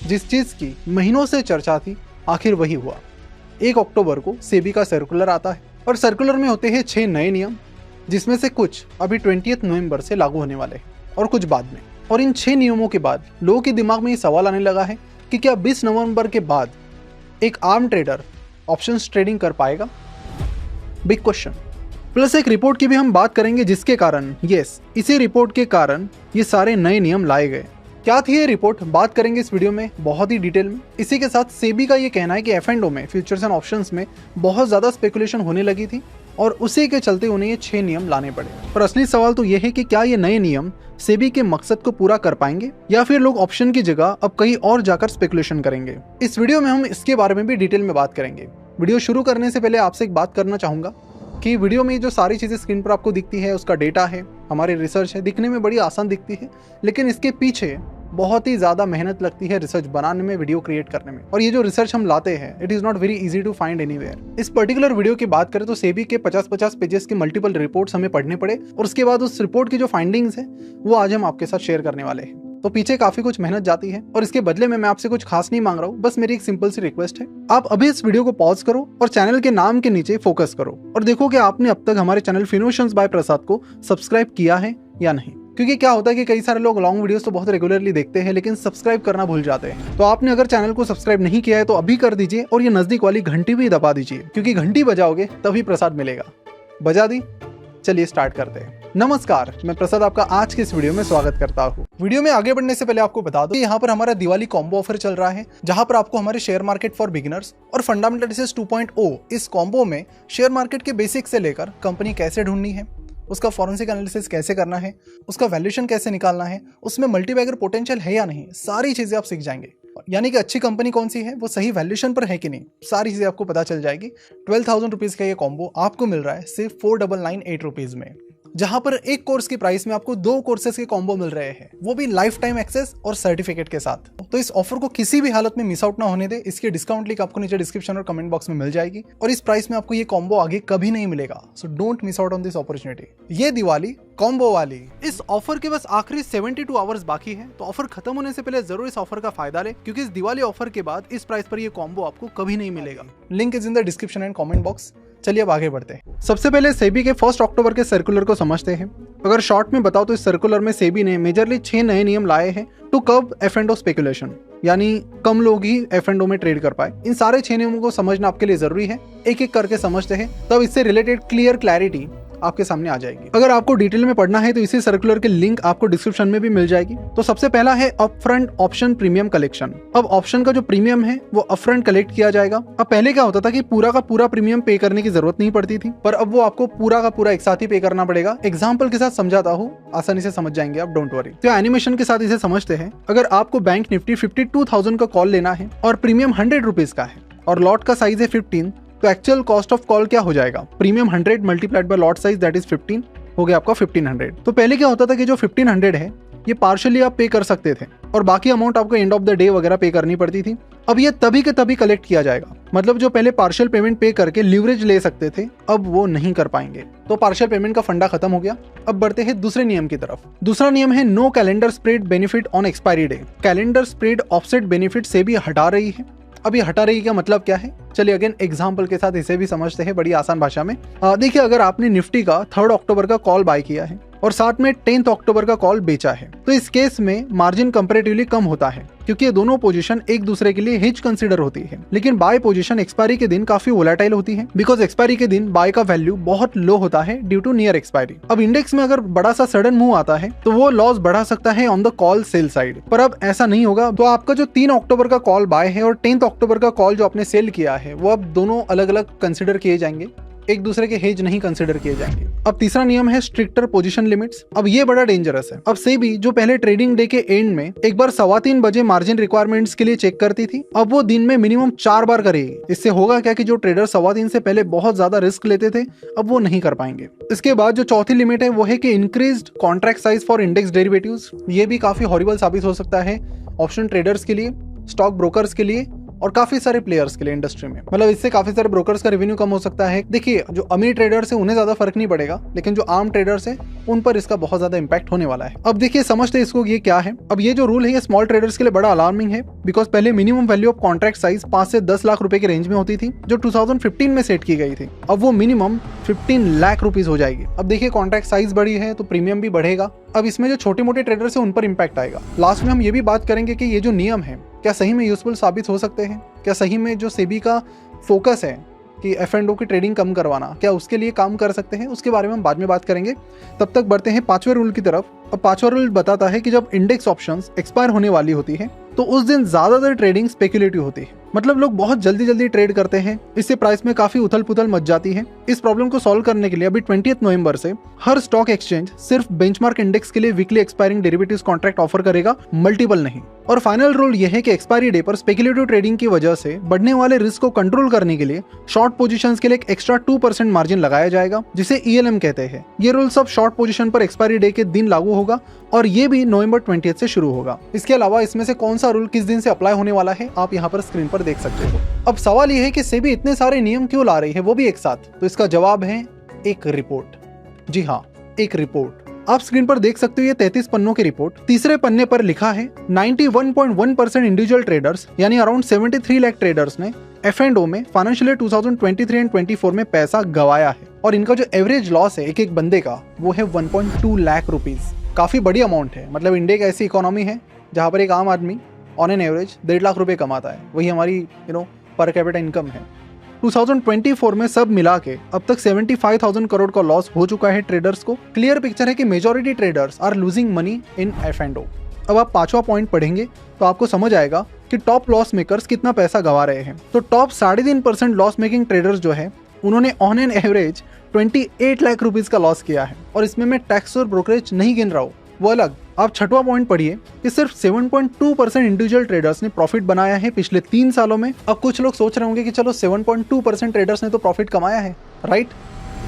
जिस चीज की महीनों से चर्चा थी आखिर वही हुआ। 1 अक्टूबर को सेबी का सर्कुलर आता है और सर्कुलर में होते हैं 6 नए नियम, जिसमें से कुछ अभी 20 नवंबर से लागू होने वाले हैं और कुछ बाद में। और इन 6 नियमों के बाद लोगों के दिमाग में ये सवाल आने लगा है कि क्या 20 नवंबर के बाद एक आर्म ट्रेडर ऑप्शंस ट्रेडिंग कर पाएगा? Big question. प्लस एक रिपोर्ट की भी हम बात करेंगे जिसके कारण, इसी रिपोर्ट के कारण ये सारे नए नियम लाए गए। क्या थी ये रिपोर्ट, बात करेंगे इस वीडियो में बहुत ही डिटेल में। इसी के साथ सेबी का ये कहना है कि F&O में, फ्यूचर्स एंड ऑप्शंस में बहुत ज़्यादा स्पेकुलेशन होने लगी थी और उसी के चलते उन्हें ये 6 नियम लाने पड़े। पर असली सवाल तो ये है कि क्या ये नए नियम सेबी के मकसद को पूरा कर पाएंगे या फिर लोग ऑप्शन की जगह अब कहीं और जाकर स्पेकुलेशन करेंगे। इस वीडियो में हम इसके बारे में भी डिटेल में बात करेंगे। वीडियो शुरू करने से पहले आपसे एक बात करना चाहूँगा कि वीडियो में जो सारी चीज़ें स्क्रीन पर आपको दिखती है उसका डेटा है, हमारी रिसर्च है। दिखने में बड़ी आसान दिखती है, लेकिन इसके पीछे बहुत ही ज़्यादा मेहनत लगती है रिसर्च बनाने में, वीडियो क्रिएट करने में। और ये जो रिसर्च हम लाते हैं, it is not very easy to find anywhere. इस पर्टिकुलर वीडियो की बात करें तो सेबी के 50-50 पेजेस के मल्टीपल रिपोर्ट्स हमें पढ़ने पड़े और उसके बाद उस रिपोर्ट की जो फाइंडिंग्स है वो आज हम आपके साथ शेयर करने वाले हैं। तो पीछे काफी कुछ मेहनत जाती है और इसके बदले में मैं आपसे कुछ खास नहीं मांग रहा हूँ। बस मेरी एक सिंपल सी रिक्वेस्ट है, आप अभी इस वीडियो को पॉज करो और चैनल के नाम के नीचे फोकस करो और देखो कि आपने अब तक हमारे चैनल फिनोशंस बाय प्रसाद को सब्सक्राइब किया है या नहीं। क्योंकि क्या होता है कि कई सारे लोग लॉन्ग वीडियोस तो बहुत रेगुलरली देखते हैं लेकिन सब्सक्राइब करना भूल जाते हैं। तो आपने अगर चैनल को सब्सक्राइब नहीं किया है तो अभी कर दीजिए और ये नजदीक वाली घंटी भी दबा दीजिए, क्योंकि घंटी बजाओगे तभी प्रसाद मिलेगा। बजा दी? चलिए स्टार्ट करते हैं। नमस्कार, मैं प्रसाद आपका आज के इस वीडियो में स्वागत करता हूँ। वीडियो में आगे बढ़ने से पहले आपको बता दूं, यहाँ पर हमारा दिवाली कॉम्बो ऑफर चल रहा है, जहाँ पर आपको हमारे शेयर मार्केट फॉर बिगिनर्स और फंडामेंटल एनालिसिस 2.0 इस कॉम्बो में शेयर मार्केट के बेसिक से लेकर कंपनी कैसे ढूंढनी है, उसका फॉरेंसिक एनालिसिस कैसे करना है, उसका वैल्यूएशन कैसे निकालना है, उसमें मल्टीबैगर पोटेंशियल है या नहीं, सारी चीजें आप सीख जाएंगे। यानी कि अच्छी कंपनी कौन सी है, वो सही वैल्यूएशन पर है कि नहीं, सारी चीजें आपको पता चल जाएगी। 12,000 रुपीज का ये कॉम्बो आपको मिल रहा है सिर्फ 4,998 रुपीज में, जहां पर एक कोर्स की प्राइस में आपको 2 कोर्सेज के कॉम्बो मिल रहे हैं, वो भी लाइफ टाइम एक्सेस और सर्टिफिकेट के साथ। तो इस ऑफर को किसी भी हालत में मिस आउट ना होने दे। इसकी डिस्काउंट लिंक आपको नीचे डिस्क्रिप्शन और कमेंट बॉक्स में मिल जाएगी और इस प्राइस में आपको ये कॉम्बो आगे कभी नहीं मिलेगा। So don't miss out on this opportunity. ये दिवाली कॉम्बो वाली इस ऑफर के बस आखिरी 72 आवर्स बाकी है, तो ऑफर खत्म होने से पहले जरूर इस ऑफर का फायदा ले, क्योंकि इस दिवाली ऑफर के बाद इस प्राइस पर ये कॉम्बो आपको कभी नहीं मिलेगा। Link is in the description and comment box. चलिए अब आगे बढ़ते हैं। सबसे पहले सेबी के 1 अक्टूबर के सर्कुलर को समझते हैं। अगर शॉर्ट में बताओ तो इस सर्कुलर में सेबी ने मेजरली 6 नए नियम लाए हैं टू कर्ब F&O स्पेकुलेशन, यानी कम लोग ही F&O में ट्रेड कर पाए। इन सारे 6 नियमों को समझना आपके लिए जरूरी है। एक एक करके समझते हैं, तब इससे रिलेटेड क्लैरिटी आपके सामने आ जाएगी। अगर आपको डिटेल में पढ़ना है तो इसी सर्कुलर की लिंक आपको डिस्क्रिप्शन में भी मिल जाएगी। तो सबसे पहला है अपफ्रंट ऑप्शन प्रीमियम कलेक्शन। अब ऑप्शन का जो प्रीमियम है वो अपफ्रंट कलेक्ट किया जाएगा। अब पहले क्या होता था कि पूरा का पूरा प्रीमियम पे करने की जरूरत नहीं पड़ती थी, पर अब वो आपको पूरा का पूरा एक साथ ही पे करना पड़ेगा। एग्जाम्पल के साथ समझाता हूँ, आसानी से समझ जाएंगे आप, डोंट वरी। तो एनिमेशन के साथ इसे समझते हैं। अगर आपको बैंक निफ्टी 52,000 का कॉल लेना है और प्रीमियम 100 रुपीज का है और लॉट का साइज है 15, तो एक्चुअल कॉस्ट ऑफ कॉल क्या हो जाएगा? Premium 100 multiplied by lot size that is 15 हो गया आपका 1500। तो पहले क्या होता था कि जो 1500 है ये पार्शियली आप पे कर सकते थे और बाकी अमाउंट आपको एंड ऑफ द डे वगैरह पे करनी पड़ती थी। अब ये तभी के तभी कलेक्ट किया जाएगा, मतलब जो पहले पार्शियल पेमेंट पे करके लीवरेज ले सकते थे अब वो नहीं कर पाएंगे। तो पार्शियल पेमेंट का फंडा खत्म हो गया। अब बढ़ते हैं दूसरे नियम की तरफ। दूसरा नियम है no calendar spread benefit on expiry day. Calendar spread offset benefit से भी हटा रही है। अब ये हटा रही का मतलब क्या है? चलिए अगेन एग्जाम्पल के साथ इसे भी समझते हैं बड़ी आसान भाषा में। देखिए, अगर आपने निफ्टी का 3 अक्टूबर का कॉल बाय किया है और साथ में 10 अक्टूबर का कॉल बेचा है, तो इस केस में मार्जिन कंपैरेटिवली कम होता है, क्योंकि ये दोनों पोजीशन एक दूसरे के लिए हेज कंसीडर होती है। लेकिन बाय पोजीशन एक्सपायरी के दिन काफी वोलेटाइल होती है, बिकॉज एक्सपायरी के दिन बाय का वैल्यू बहुत लो होता है ड्यू टू नियर एक्सपायरी। अब इंडेक्स में अगर बड़ा सा सडन मूव आता है तो वो लॉस बढ़ा सकता है on the call sell side, पर अब ऐसा नहीं होगा। तो आपका जो 3 अक्टूबर का कॉल बाय है और 10 अक्टूबर का कॉल जो आपने सेल किया है, वो अब दोनों अलग अलग कंसिडर किए जाएंगे, एक दूसरे के हेज नहीं कंसिडर किए जाएंगे। अब तीसरा नियम है स्ट्रिक्टर पोजीशन लिमिट्स। अब ये बड़ा डेंजरस है। अब सेबी जो पहले ट्रेडिंग डे के एंड में एक बार 3:15 बजे मार्जिन रिक्वायरमेंट्स के लिए चेक करती थी, अब वो दिन में मिनिमम 4 बार करेगी। इससे होगा क्या कि जो ट्रेडर 3:15 से पहले बहुत ज्यादा रिस्क लेते थे अब वो नहीं कर पाएंगे। इसके बाद जो चौथी लिमिट है वो है कि increased contract size for index derivatives. ये भी काफी हॉरिबल साबित हो सकता है ऑप्शन ट्रेडर्स के लिए, स्टॉक ब्रोकर्स के लिए और काफी सारे प्लेयर्स के लिए इंडस्ट्री में। मतलब इससे काफी सारे ब्रोकर्स का रेवेन्यू कम हो सकता है। देखिए, जो अमीर ट्रेडर्स है उन्हें ज्यादा फर्क नहीं पड़ेगा, लेकिन जो आम ट्रेडर्स है उन पर इसका बहुत ज्यादा इंपैक्ट होने वाला है। अब देखिए, समझते इसको ये क्या है। अब ये जो रूल है ये स्मॉल ट्रेडर्स के लिए बड़ा अलार्मिंग है, बिकॉज पहले minimum value of contract size 5 से 10 लाख रुपए की रेंज में होती थी, जो 2015 में सेट की गई थी। अब वो मिनिमम 15 लाख रुपीज हो जाएगी। अब देखिए, कॉन्ट्रैक्ट साइज बड़ी है तो प्रीमियम भी बढ़ेगा। अब इसमें जो छोटे मोटे ट्रेडर्स है उन पर इंपैक्ट आएगा। लास्ट में हम ये भी बात करेंगे कि ये जो नियम है क्या सही में यूजफुल साबित हो सकते हैं, क्या सही में जो सेबी का फोकस है कि F&O की ट्रेडिंग कम करवाना, क्या उसके लिए काम कर सकते हैं, उसके बारे में हम बाद में बात करेंगे। तब तक बढ़ते हैं 5वें रूल की तरफ। अब 5वां रूल बताता है कि जब इंडेक्स ऑप्शंस एक्सपायर होने वाली होती है तो उस दिन ज्यादातर ट्रेडिंग स्पेक्युलेटिव होती है। मतलब लोग बहुत जल्दी जल्दी ट्रेड करते हैं, इससे प्राइस में काफी उथल पुथल मच जाती है। इस प्रॉब्लम को सॉल्व करने के लिए अभी 20 नवंबर से हर स्टॉक एक्सचेंज सिर्फ बेंचमार्क इंडेक्स के लिए weekly expiring derivatives contract offer करेगा, मल्टीपल नहीं। और फाइनल रूल यह है कि एक्सपायरी डे पर स्पेक्युलेटिव ट्रेडिंग की वजह से बढ़ने वाले रिस्क को कंट्रोल करने के लिए शॉर्ट पोजीशंस के लिए एक एक्स्ट्रा 2% मार्जिन लगाया जाएगा, जिसे ELM कहते हैं। ये रूल सब शॉर्ट पोजीशन पर एक्सपायरी डे के दिन लागू होगा और ये भी नवंबर 20 से शुरू होगा। इसके अलावा इसमें से कौन सा रूल किस दिन से अप्लाई होने वाला है आप यहाँ पर स्क्रीन पर देख सकते हो। अब सवाल यह है कि सेबी इतने सारे नियम क्यों ला रही है, वो भी एक साथ। तो इसका जवाब है एक रिपोर्ट। जी हाँ, एक रिपोर्ट। आप स्क्रीन पर देख सकते हो, ये 33 पन्नों की रिपोर्ट। तीसरे पन्ने पर लिखा है 91.1% इंडिविजुअल ट्रेडर्स यानी अराउंड 73 लाख ट्रेडर्स ने F&O में फाइनेंशियल ईयर 2023 एंड 24 में पैसा गवाया है। और इनका जो एवरेज लॉस है एक एक बंदे का, वो है 1.2 लाख रुपीज। काफी बड़ी अमाउंट है। मतलब इंडिया एक ऐसी इकोनॉमी है जहाँ पर एक आम आदमी ऑन एन एवरेज 1.5 लाख रुपए कमाता है। वही हमारी पर कैपिटा इनकम है। 2024 में सब मिला के अब तक 75,000 करोड़ का लॉस हो चुका है ट्रेडर्स को। क्लियर पिक्चर है कि majority traders are losing money in F&O। अब आप 5वां पॉइंट पढ़ेंगे तो आपको समझ आएगा कि टॉप लॉस मेकर्स कितना पैसा गंवा रहे हैं। तो टॉप 3.5% लॉस मेकिंग ट्रेडर्स जो है उन्होंने on an average 28 lakh rupees का लॉस किया है। और इसमें मैं टैक्स और ब्रोकरेज नहीं गिन रहा हूँ, वो अलग। आप 6वां पॉइंट पढ़िए कि सिर्फ 7.2% इंडिविजुअल ट्रेडर्स ने प्रॉफिट बनाया है पिछले 3 सालों में। अब कुछ लोग सोच रहे होंगे कि चलो 7.2% ट्रेडर्स ने तो प्रॉफिट कमाया है, राइट?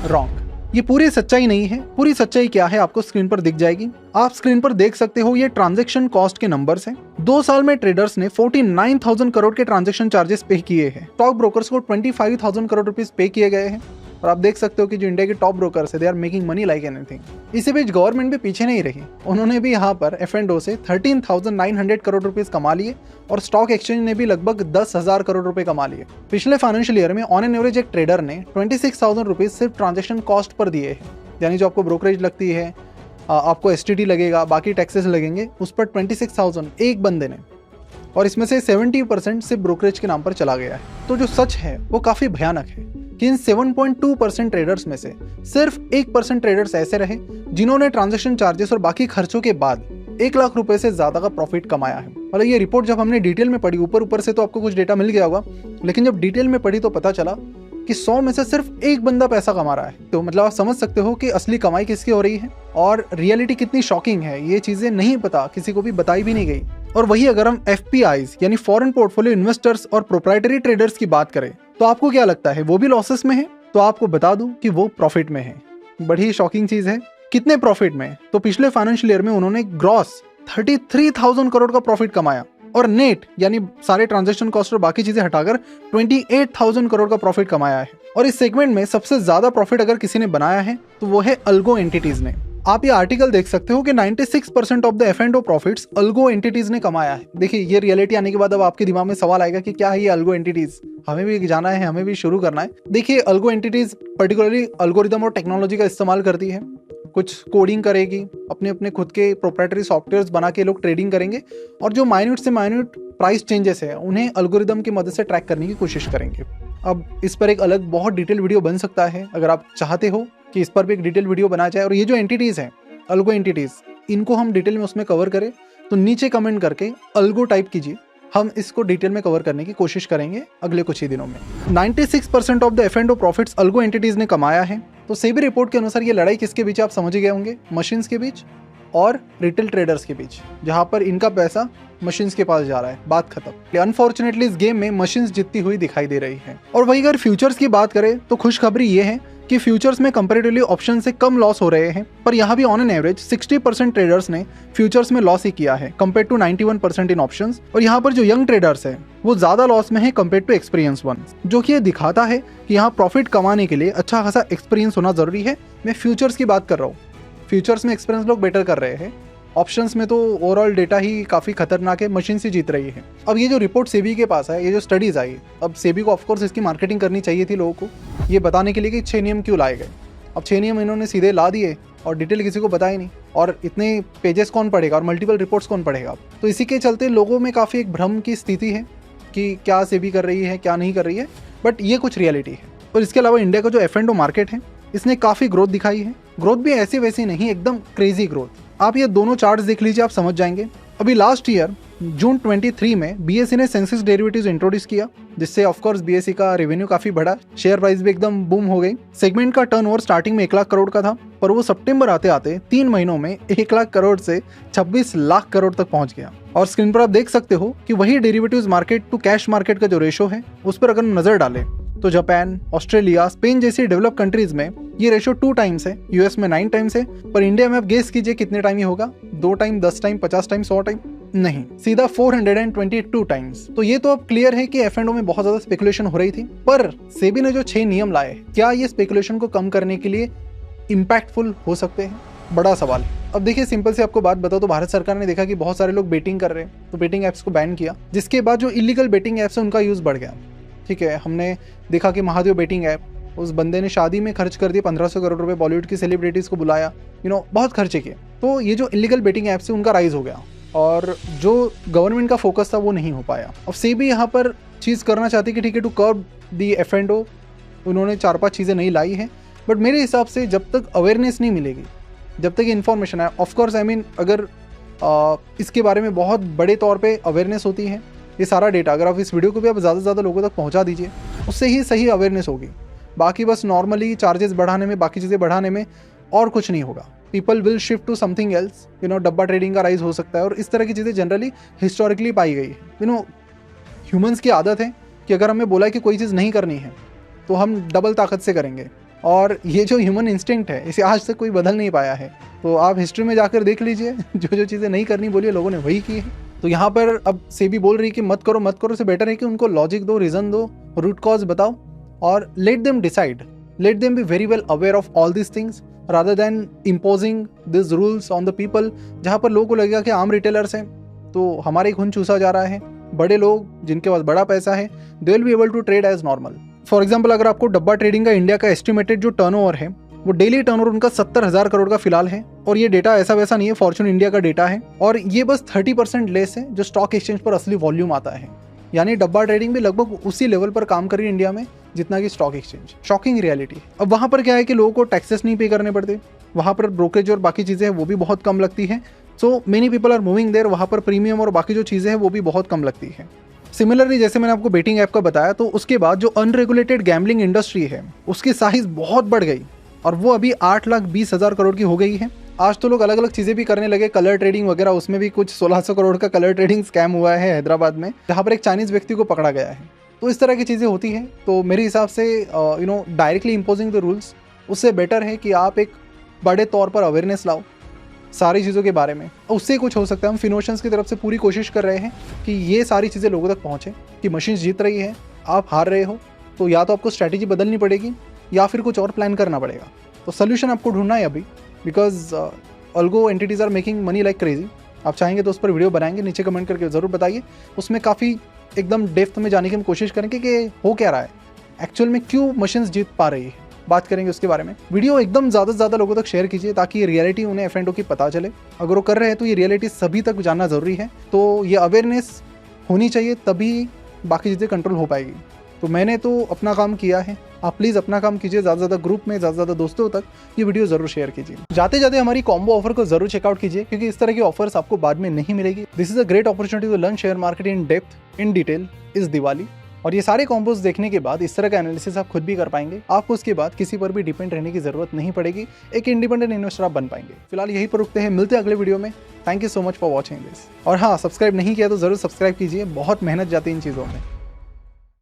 रॉन्ग। ये पूरी सच्चाई नहीं है। पूरी सच्चाई क्या है आपको स्क्रीन पर दिख जाएगी। आप स्क्रीन पर देख सकते हो, ये ट्रांजैक्शन कॉस्ट के नंबर्स हैं। 2 साल में ट्रेडर्स ने 49,000 करोड़ के ट्रांजैक्शन चार्जेस पे किए हैं। स्टॉक ब्रोकर्स को 25,000 करोड़ रुपीस पे किए गए हैं। और आप देख सकते हो कि जो इंडिया के टॉप ब्रोकर्स है, they are making money like anything. इसी बीच गवर्नमेंट भी पीछे नहीं रही, उन्होंने भी यहाँ पर F&O से 13,900 करोड़ रुपीस कमा लिए और स्टॉक एक्सचेंज ने भी लगभग 10,000 करोड़ रुपए कमा लिए। पिछले फाइनेंशियल ईयर में ऑन एन एवरेज एक ट्रेडर ने 26,000 रुपीज सिर्फ ट्रांजेक्शन कॉस्ट पर दिए हैं। यानी जो आपको ब्रोकरेज लगती है, आपको STT लगेगा, बाकी टैक्सेस लगेंगे, उस पर 26,000 एक बंदे ने। और इसमें से 70% सिर्फ ब्रोकरेज के नाम पर चला गया है। तो जो सच है वो काफी भयानक है कि इन 7.2% ट्रेडर्स में से सिर्फ 1% ट्रेडर्स ऐसे रहे जिन्होंने ट्रांजैक्शन चार्जेस और बाकी खर्चों के बाद 1 लाख रुपए से ज्यादा का प्रॉफिट कमाया है। मतलब ये रिपोर्ट जब हमने डिटेल में पढ़ी, ऊपर से तो आपको कुछ डेटा मिल गया होगा, लेकिन जब डिटेल में पढ़ी तो पता चला कि 100 में से सिर्फ एक बंदा पैसा कमा रहा है। तो मतलब आप समझ सकते हो कि असली कमाई किसकी हो रही है और रियलिटी कितनी शॉकिंग है। ये चीजें नहीं पता, किसी को भी बताई भी नहीं गई। और वही अगर हम FPIs यानी फॉरेन पोर्टफोलियो इन्वेस्टर्स और प्रोप्राइटरी ट्रेडर्स की बात करें तो आपको क्या लगता है, वो भी लॉसेस में है? तो आपको बता दूं कि वो प्रॉफिट में है। बड़ी शॉकिंग चीज है। कितने प्रॉफिट में? तो पिछले फाइनेंशियल ईयर में उन्होंने ग्रॉस 33,000 करोड़ का प्रॉफिट कमाया और नेट यानी सारे ट्रांजैक्शन कॉस्ट और बाकी चीजें हटाकर 28,000 करोड़ का प्रॉफिट कमाया है। और इस सेगमेंट में सबसे ज्यादा प्रॉफिट अगर किसी ने बनाया है तो वो है अल्गो एंटिटीज ने। आप ये आर्टिकल देख सकते हो कि 96% of the F&O profits algo entities ने कमाया है। देखिए, ये रियलिटी आने के बाद अब आपके दिमाग में सवाल आएगा कि क्या है ये अल्गो एंटिटीज, हमें भी जाना है, हमें भी शुरू करना है। देखिए, अल्गो एंटिटीज पर्टिकुलरली अल्गोरिदम और टेक्नोलॉजी का इस्तेमाल करती है। कुछ कोडिंग करेगी, अपने खुद के प्रोप्राइटरी सॉफ्टवेयर्स बना के लोग ट्रेडिंग करेंगे और जो माइन्यूट से माइन्यूट प्राइस चेंजेस है उन्हें अल्गोरिदम की मदद से ट्रैक करने की कोशिश करेंगे। अब इस पर एक अलग बहुत डिटेल वीडियो बन सकता है अगर आप चाहते हो कि इस पर भी एक डिटेल वीडियो बना जाए। और ये जो एंटिटीज हैं, अल्गो एंटिटीज, इनको हम डिटेल में उसमें कवर करें तो नीचे कमेंट करके अल्गो टाइप कीजिए, हम इसको डिटेल में कवर करने की कोशिश करेंगे अगले कुछ ही दिनों में। 96% of the F&O profits algo entities ने कमाया है। तो सेबी रिपोर्ट के अनुसार ये लड़ाई किसके बीच आप समझ गए होंगे, मशीन्स के बीच और रिटेल ट्रेडर्स के बीच, जहां पर इनका पैसा मशीन्स के पास जा रहा है। बात खत्म। अनफॉर्चुनेटली इस गेम में मशीन्स जीतती हुई दिखाई दे रही है। और वही अगर फ्यूचर्स की बात करें तो खुशखबरी ये है कि फ्यूचर्स में कंपैरेटिवली ऑप्शन से कम लॉस हो रहे हैं, पर यहाँ भी ऑन एन एवरेज 60% ट्रेडर्स ने फ्यूचर्स में लॉस ही किया है कंपेयर टू 91% इन ऑप्शंस। और यहाँ पर जो यंग ट्रेडर्स है वो ज़्यादा लॉस में है कंपेयर टू एक्सपीरियंस वन, जो कि ये दिखाता है कि यहाँ प्रॉफिट कमाने के लिए अच्छा खासा एक्सपीरियंस होना ज़रूरी है। मैं फ्यूचर्स की बात कर रहा हूँ, फ्यूचर्स में एक्सपीरियंस लोग बेटर कर रहे हैं, ऑप्शंस में तो ओवरऑल डेटा ही काफ़ी खतरनाक है, मशीन से जीत रही है। अब ये जो रिपोर्ट सेबी के पास है, ये जो स्टडीज़ आई, अब सेबी को ऑफकोर्स इसकी मार्केटिंग करनी चाहिए थी लोगों को, ये बताने के लिए कि 6 नियम क्यों लाए गए। अब 6 नियम इन्होंने सीधे ला दिए और डिटेल किसी को बताया नहीं, और इतने पेजेस कौन पढ़ेगा और मल्टीपल रिपोर्ट्स कौन पढ़ेगा। तो इसी के चलते लोगों में काफ़ी एक भ्रम की स्थिति है कि क्या सेबी कर रही है, क्या नहीं कर रही है, बट ये कुछ रियलिटी है। और इसके अलावा इंडिया का जो F&O मार्केट है, इसने काफ़ी ग्रोथ दिखाई है। ग्रोथ भी ऐसी वैसी नहीं, एकदम क्रेजी ग्रोथ। आप ये दोनों चार्ट्स देख लीजिए, आप समझ जाएंगे। अभी लास्ट ईयर जून 23 में BSE ने सेंसेक्स डेरिवेटिव्स इंट्रोड्यूस किया, जिससे ऑफकोर्स BSE का रेवेन्यू काफ़ी बढ़ा, शेयर प्राइस भी एकदम बूम हो गई। सेगमेंट का टर्नओवर स्टार्टिंग में 1 लाख करोड़ का था, पर वो सितंबर आते आते 3 महीनों में 1 लाख करोड़ से 26 लाख करोड़ तक पहुंच गया। और स्क्रीन पर आप देख सकते हो कि वही derivatives market to cash market का जो रेशो है, उस पर अगर नजर डालें तो जापान, ऑस्ट्रेलिया, स्पेन जैसी डेवलप कंट्रीज में ये रेशो 2 टाइम्स है, यूएस में 9 टाइम्स है, पर इंडिया में आप गेस कीजिए कितने टाइम ही होगा? 2 टाइम, 10 टाइम, 50 टाइम, 100 टाइम? नहीं, सीधा 422 टाइम्स। तो ये तो अब क्लियर है कि F&O में बहुत ज्यादा स्पेकुलेशन हो रही थी। पर सेबी ने जो 6 नियम लाए, क्या ये स्पेकुलेशन को कम करने के लिए इम्पैक्टफुल हो सकते हैं? बड़ा सवाल। अब देखिए, सिंपल से आपको बात बताओ तो भारत सरकार ने देखा कि बहुत सारे लोग बेटिंग कर रहे हैं, तो बेटिंग ऐप्स को बैन किया, जिसके बाद जो इलीगल बेटिंग ऐप्स है उनका यूज बढ़ गया। ठीक है, हमने देखा कि महादेव बेटिंग ऐप, उस बंदे ने शादी में खर्च कर दिए 1500 करोड़ रुपए, बॉलीवुड की सेलिब्रिटीज को बुलाया, बहुत खर्चे किए। तो ये जो इलीगल बेटिंग ऐप्स है उनका राइज हो गया, और जो गवर्नमेंट का फोकस था वो नहीं हो पाया। अब सेबी यहाँ पर चीज़ करना चाहती कि ठीक है, टू कर्ब दी F&O, उन्होंने 4-5 चीज़ें नहीं लाई हैं, बट मेरे हिसाब से जब तक अवेयरनेस नहीं मिलेगी, जब तक इन्फॉर्मेशन है, ऑफकोर्स अगर इसके बारे में बहुत बड़े तौर पे अवेयरनेस होती है, ये सारा डेटा अगर आप इस वीडियो को भी आप ज़्यादा से ज़्यादा लोगों तक पहुंचा दीजिए, उससे ही सही अवेयरनेस होगी। बाकी बस नॉर्मली चार्जेस बढ़ाने में, बाकी चीज़ें बढ़ाने में और कुछ नहीं होगा। People will shift to something else, dabba trading का राइज हो सकता है, और इस तरह की चीज़ें जनरली हिस्टोरिकली पाई गई है। ह्यूमंस की आदत है कि अगर हमें बोला कि कोई चीज़ नहीं करनी है तो हम डबल ताकत से करेंगे, और ये जो ह्यूमन इंस्टिंक्ट है इसे आज तक कोई बदल नहीं पाया है। तो आप हिस्ट्री में जाकर देख लीजिए, जो चीज़ें नहीं करनी बोली लोगों ने वही की है। तो यहाँ पर अब सेबी बोल रही है कि मत करो, से बेटर है कि उनको लॉजिक दो, रीज़न दो, रूट कॉज बताओ, और let them decide, let them be very well aware of all this things rather than imposing this rules on the people, जहाँ पर लोगों को लगेगा कि आम रिटेलर्स हैं तो हमारे खून चूसा जा रहा है। बड़े लोग जिनके पास बड़ा पैसा है, they will be able to trade as normal. For example, अगर आपको डब्बा ट्रेडिंग का इंडिया का एस्टिमेटेड जो टर्नओवर है, वो डेली टर्नओवर उनका 70,000 करोड़ का फिलहाल है, और ये डेटा ऐसा वैसा नहीं है, फॉर्च्यून इंडिया का डेटा है, और ये बस 30% लेस है जो स्टॉक एक्सचेंज पर असली वॉल्यूम आता है। यानी डब्बा ट्रेडिंग भी लगभग उसी लेवल पर काम कर रही है इंडिया में जितना कि स्टॉक एक्सचेंज। Shocking reality. अब वहाँ पर क्या है कि लोगों को टैक्सेस नहीं पे करने पड़ते, वहाँ पर ब्रोकरेज और बाकी चीज़ें हैं वो भी बहुत कम लगती है। So many people are moving there, वहाँ पर प्रीमियम और बाकी जो चीज़ें हैं वो भी बहुत कम लगती है। सिमिलरली, जैसे मैंने आपको बेटिंग ऐप का बताया, तो उसके बाद जो अनरेगुलेटेड गैम्बलिंग इंडस्ट्री है उसकी साइज बहुत बढ़ गई, और वो अभी 8,20,000 करोड़ की हो गई है। आज तो लोग अलग अलग चीज़ें भी करने लगे, कलर ट्रेडिंग वगैरह, उसमें भी कुछ 1,600 करोड़ का कलर ट्रेडिंग स्कैम हुआ है हैदराबाद में, जहाँ पर एक चाइनीज़ व्यक्ति को पकड़ा गया है। तो इस तरह की चीज़ें होती हैं। तो मेरे हिसाब से डायरेक्टली इम्पोजिंग द रूल्स, उससे बेटर है कि आप एक बड़े तौर पर अवेयरनेस लाओ सारी चीज़ों के बारे में, उससे कुछ हो सकता है। हम फिनोशंस की तरफ से पूरी कोशिश कर रहे हैं कि ये सारी चीज़ें लोगों तक पहुँचे कि मशीन जीत रही है, आप हार रहे हो, तो या तो आपको स्ट्रैटेजी बदलनी पड़ेगी या फिर कुछ और प्लान करना पड़ेगा। तो सोल्यूशन आपको ढूंढना है अभी, because algo entities are making money like crazy. आप चाहेंगे तो उस पर वीडियो बनाएंगे, नीचे कमेंट करके ज़रूर बताइए। उसमें काफ़ी एकदम डेप्थ में जाने की हम कोशिश करेंगे कि हो क्या रहा है एक्चुअल में, क्यों मशीन्स जीत पा रही है, बात करेंगे उसके बारे में। वीडियो एकदम ज़्यादा से ज़्यादा लोगों तक शेयर कीजिए ताकि ये रियलिटी उन्हें F&O की पता चले। अगर वो कर रहे हैं तो ये रियलिटी सभी तक जानना ज़रूरी है। तो ये अवेयरनेस होनी चाहिए, तभी बाकी चीज़ें कंट्रोल हो पाएगी। तो मैंने तो अपना काम किया है, आप प्लीज़ अपना काम कीजिए, ज़्यादा से ज़्यादा ग्रुप में, ज़्यादा से ज़्यादा दोस्तों तक ये वीडियो ज़रूर शेयर कीजिए। जाते जाते हमारी कॉम्बो ऑफर को ज़रूर चेकआउट कीजिए, क्योंकि इस तरह की ऑफर्स आपको बाद में नहीं मिलेगी। This is a great opportunity to learn share market in depth, in detail इस दिवाली। और ये सारे कॉम्बोज देखने के बाद इस तरह का एनालिसिस आप खुद भी कर पाएंगे। आपको उसके बाद किसी पर भी डिपेंड रहने की जरूरत नहीं पड़ेगी, एक इंडिपेंडेंट इन्वेस्टर आप बन पाएंगे। फिलहाल यहीं पर रुकते हैं, मिलते हैं अगले वीडियो में। Thank you so much for watching this. और हाँ, सब्सक्राइब नहीं किया तो जरूर सब्सक्राइब कीजिए, बहुत मेहनत जाती है इन चीज़ों में।